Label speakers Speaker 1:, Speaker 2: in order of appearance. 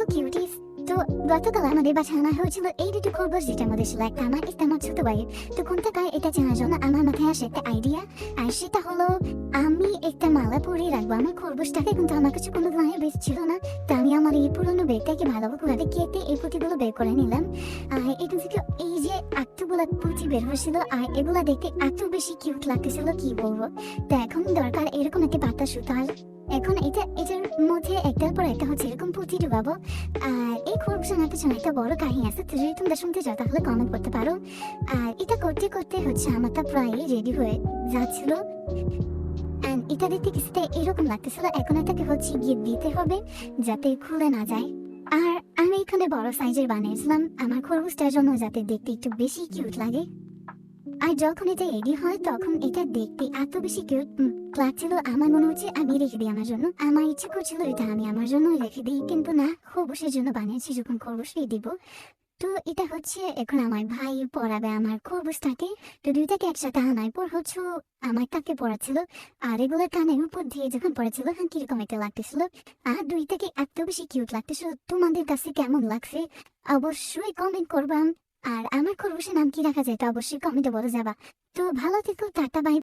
Speaker 1: Hello cuties. তো গতকাল আমাদের বাসায় আনা হয়েছিল এই দুটো খরগোশ, যেটার মধ্যে ছিল একটা আমার, একটা আমার ছোট ভাইয়ের। তো কোনটা কার এটা চেনার জন্য আমার মাথায় আসে একটা আইডিয়া, আর সেটা হলো আমি একটা মালা পরিয়ে রাখবো আমার খরগোশটাকে। কিন্তু আমার কাছে কোনো ধরনের বেশ ছিল না, তো আমি আমার এই পুরোনো বেগটাকে ভালোভাবে কেটে এই পুঁতিগুলো বের করে নিলাম। আর এটা থেকে এই যে এতগুলা পুঁতি বের হয়েছিল, আর এগুলা দেখতে এত বেশি কিউট লাগতেছিল কি বলবো। তো এখন দরকার এরকম একটা পাতা সুতার। এখন এটার মধ্যে একটার পর একটা হচ্ছে এরকম পুঁতি ঢুকাবো। আর এই খরগোশের পেছনে একটা বড় কাহিনী আছে, তো যদি তোমরা শুনতে চাও তাহলে কমেন্ট করতে পারো। আর এটা করতে করতে হচ্ছে আমারটা প্রায় রেডি হয়ে যাচ্ছিল। এন্ড এটা দেখতে কিছুটা এরকম লাগতেছিল। এখন এটাকে হচ্ছে গিয়ে দিতে হবে যাতে খুলে না যায়। আর আমি এখানে বড় সাইজের বানিয়েছিলাম আমার খরগোশটার জন্য, যাতে দেখতে একটু বেশি কিউট লাগে। আর যখন এটা রেডি হয় তখন এটা দেখতে এত বেশি কিউট লাগছিল, আমার মনে হচ্ছে আমি রেখে দিই আমার জন্য। আমার ইচ্ছে করছিল এটা আমি আমার জন্য রেখে দিই, কিন্তু না, খরগোশের জন্য বানিয়েছি যখন খরগোশকে দিব। তো এটা হচ্ছে এখন আমার ভাই পড়াবে আমার খরগোশটাকে। তো দুইটাকে একসাথে আনার পর হচ্ছে আমার তাকে পড়াচ্ছিল। আর এগুলো কানের উপর দিয়ে যখন পড়াচ্ছিল তখন কিরকম একটা লাগতেছিল। আর দুইটাকে এত বেশি কিউট লাগতেছিল। তোমাদের কাছে কেমন লাগছে অবশ্যই কমেন্ট করবা। আর আমার খরগোশের নাম কি রাখা যায় এটা অবশ্যই কমেন্টে বলে যাবা। তো ভালো থেকো, টাটা, বাই।